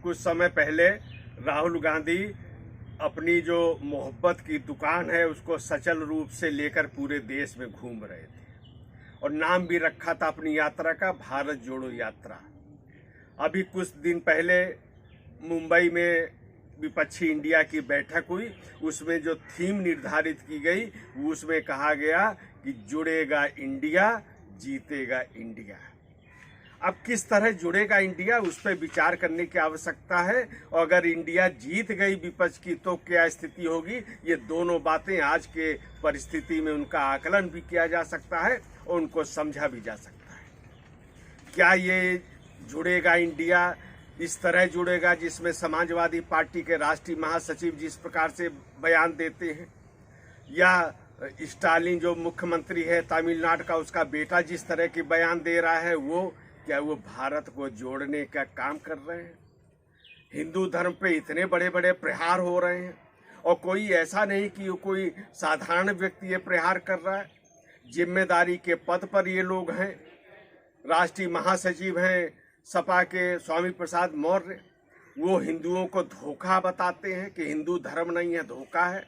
कुछ समय पहले राहुल गांधी अपनी जो मोहब्बत की दुकान है उसको सचल रूप से लेकर पूरे देश में घूम रहे थे और नाम भी रखा था अपनी यात्रा का भारत जोड़ो यात्रा। अभी कुछ दिन पहले मुंबई में विपक्षी इंडिया की बैठक हुई, उसमें जो थीम निर्धारित की गई उसमें कहा गया कि जुड़ेगा इंडिया, जीतेगा इंडिया। अब किस तरह जुड़ेगा इंडिया उस पर विचार करने की आवश्यकता है, और अगर इंडिया जीत गई विपक्ष की तो क्या स्थिति होगी, ये दोनों बातें आज के परिस्थिति में उनका आकलन भी किया जा सकता है और उनको समझा भी जा सकता है। क्या ये जुड़ेगा इंडिया इस तरह जुड़ेगा जिसमें समाजवादी पार्टी के राष्ट्रीय महासचिव जिस प्रकार से बयान देते हैं, या स्टालिन जो मुख्यमंत्री है तमिलनाडु का उसका बेटा जिस तरह की बयान दे रहा है, क्या वो भारत को जोड़ने का काम कर रहे हैं? हिंदू धर्म पे इतने बड़े बड़े प्रहार हो रहे हैं और कोई ऐसा नहीं कि कोई साधारण व्यक्ति ये प्रहार कर रहा है। जिम्मेदारी के पद पर ये लोग हैं, राष्ट्रीय महासचिव हैं सपा के स्वामी प्रसाद मौर्य, वो हिंदुओं को धोखा बताते हैं कि हिंदू धर्म नहीं है, धोखा है।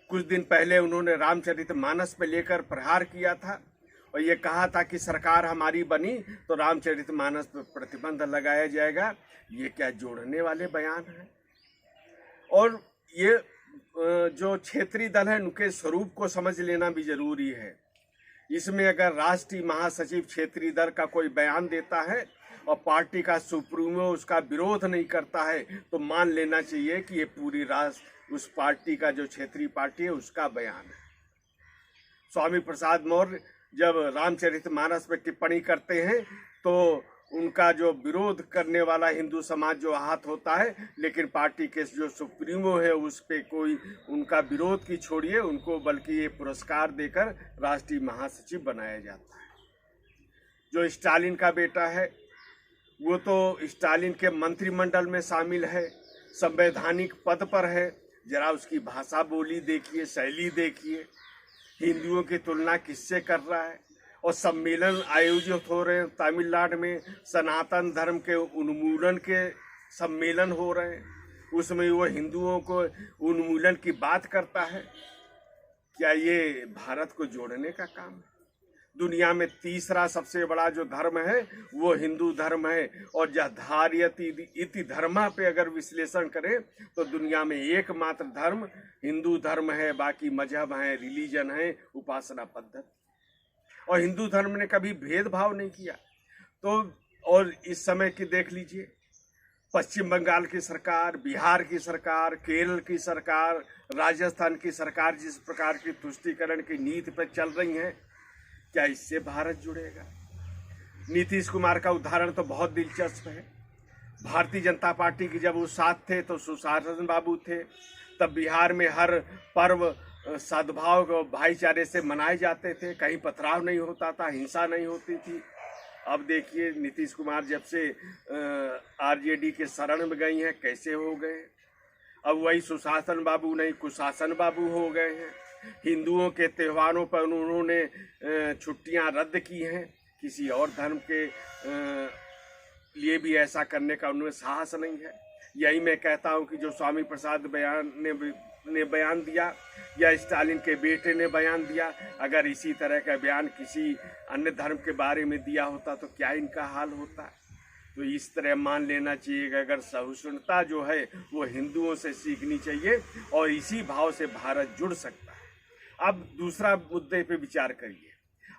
कुछ दिन पहले उन्होंने रामचरितमानस पे लेकर प्रहार किया था और ये कहा था कि सरकार हमारी बनी तो रामचरितमानस पर प्रतिबंध लगाया जाएगा। ये क्या जोड़ने वाले बयान हैं? और ये जो क्षेत्रीय दल है उनके स्वरूप को समझ लेना भी जरूरी है। इसमें अगर राष्ट्रीय महासचिव क्षेत्रीय दल का कोई बयान देता है और पार्टी का सुप्रीमो उसका विरोध नहीं करता है तो मान लेना चाहिए कि ये पूरी उस पार्टी का जो क्षेत्रीय पार्टी है उसका बयान है। स्वामी प्रसाद मौर्य जब रामचरितमानस पे टिप्पणी करते हैं तो उनका जो विरोध करने वाला हिंदू समाज जो आहत होता है, लेकिन पार्टी के जो सुप्रीमो है उस पे कोई उनका विरोध की छोड़िए, उनको बल्कि ये पुरस्कार देकर राष्ट्रीय महासचिव बनाया जाता है। जो स्टालिन का बेटा है वो तो स्टालिन के मंत्रिमंडल में शामिल है, संवैधानिक पद पर है। जरा उसकी भाषा बोली देखिए, शैली देखिए, हिंदुओं की तुलना किससे कर रहा है। और सम्मेलन आयोजित हो रहे हैं तमिलनाडु में, सनातन धर्म के उन्मूलन के सम्मेलन हो रहे हैं, उसमें वो हिंदुओं को उन्मूलन की बात करता है। क्या ये भारत को जोड़ने का काम है? दुनिया में तीसरा सबसे बड़ा जो धर्म है वो हिंदू धर्म है, और जधार्यति इति धर्मा पे अगर विश्लेषण करें तो दुनिया में एकमात्र धर्म हिंदू धर्म है, बाकी मजहब हैं, रिलीजन है, उपासना पद्धति। और हिंदू धर्म ने कभी भेदभाव नहीं किया। तो और इस समय की देख लीजिए, पश्चिम बंगाल की सरकार, बिहार की सरकार, केरल की सरकार, राजस्थान की सरकार जिस प्रकार की तुष्टीकरण की नीति पर चल रही हैं, क्या इससे भारत जुड़ेगा? नीतीश कुमार का उदाहरण तो बहुत दिलचस्प है। भारतीय जनता पार्टी की जब वो साथ थे तो सुशासन बाबू थे, तब बिहार में हर पर्व सद्भाव और भाईचारे से मनाए जाते थे, कहीं पथराव नहीं होता था, हिंसा नहीं होती थी। अब देखिए नीतीश कुमार जब से आरजेडी के शरण में गई हैं कैसे हो गए। अब वही सुशासन बाबू नहीं कुशासन बाबू हो गए हैं। हिंदुओं के त्योहारों पर उन्होंने छुट्टियां रद्द की हैं, किसी और धर्म के लिए भी ऐसा करने का उनमें साहस नहीं है। यही मैं कहता हूं कि जो स्वामी प्रसाद ने बयान दिया या स्टालिन के बेटे ने बयान दिया, अगर इसी तरह का बयान किसी अन्य धर्म के बारे में दिया होता तो क्या इनका हाल होता। तो इस तरह मान लेना चाहिए कि अगर सहिष्णुता जो है वो हिंदुओं से सीखनी चाहिए और इसी भाव से भारत जुड़ सकता है। अब दूसरा मुद्दे पे विचार करिए।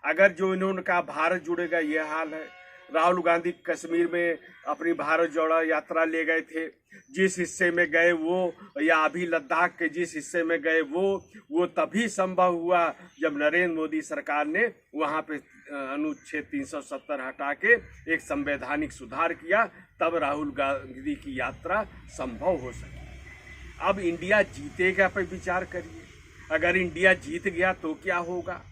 अगर जो इन्होंने कहा भारत जुड़ेगा ये हाल है, राहुल गांधी कश्मीर में अपनी भारत जोड़ो यात्रा ले गए थे, जिस हिस्से में गए वो, या अभी लद्दाख के जिस हिस्से में गए वो तभी संभव हुआ जब नरेंद्र मोदी सरकार ने वहाँ पे अनुच्छेद 370 हटा के एक संवैधानिक सुधार किया, तब राहुल गांधी की यात्रा संभव हो सकी। अब इंडिया जीतेगा पर विचार करिए। अगर इंडिया जीत गया तो क्या होगा?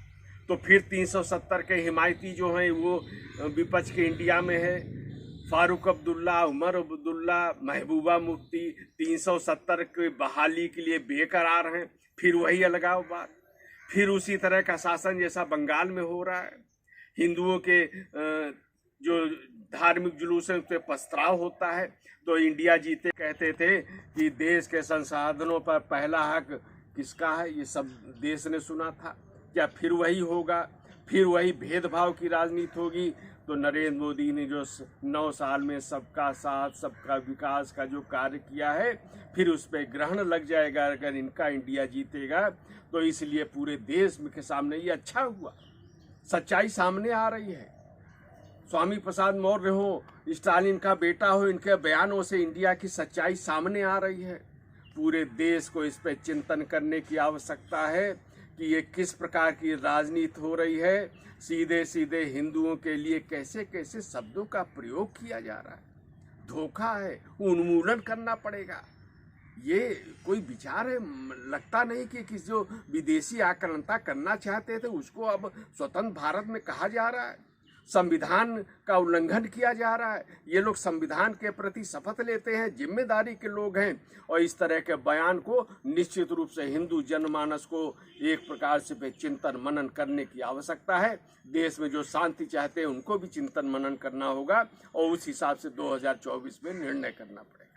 तो फिर 370 के हिमायती जो हैं वो विपक्ष के इंडिया में है, फारूक अब्दुल्ला, उमर अब्दुल्ला, महबूबा मुफ्ती 370 के बहाली के लिए बेकरार हैं। फिर वही अलगाववाद, फिर उसी तरह का शासन जैसा बंगाल में हो रहा है। हिंदुओं के जो धार्मिक जुलूसों पे पथराव होता है। तो इंडिया जीते कहते थे कि देश के संसाधनों पर पहला हक किसका है, ये सब देश ने सुना था। क्या फिर वही होगा, फिर वही भेदभाव की राजनीति होगी? तो नरेंद्र मोदी ने जो 9 साल में सबका साथ सबका विकास का जो कार्य किया है, फिर उस पर ग्रहण लग जाएगा अगर इनका इंडिया जीतेगा। तो इसलिए पूरे देश के सामने ये अच्छा हुआ, सच्चाई सामने आ रही है। स्वामी प्रसाद मौर्य हो, स्टालिन का बेटा हो, इनके बयानों से इंडिया की सच्चाई सामने आ रही है। पूरे देश को इस पर चिंतन करने की आवश्यकता है कि ये किस प्रकार की राजनीति हो रही है। सीधे सीधे हिंदुओं के लिए कैसे कैसे शब्दों का प्रयोग किया जा रहा है, धोखा है, उन्मूलन करना पड़ेगा। ये कोई विचार है? लगता नहीं कि जो विदेशी आक्रांता करना चाहते थे उसको अब स्वतंत्र भारत में कहा जा रहा है। संविधान का उल्लंघन किया जा रहा है। ये लोग संविधान के प्रति शपथ लेते हैं, जिम्मेदारी के लोग हैं, और इस तरह के बयान को निश्चित रूप से हिंदू जनमानस को एक प्रकार से चिंतन मनन करने की आवश्यकता है। देश में जो शांति चाहते हैं उनको भी चिंतन मनन करना होगा और उस हिसाब से 2024 में निर्णय करना पड़ेगा।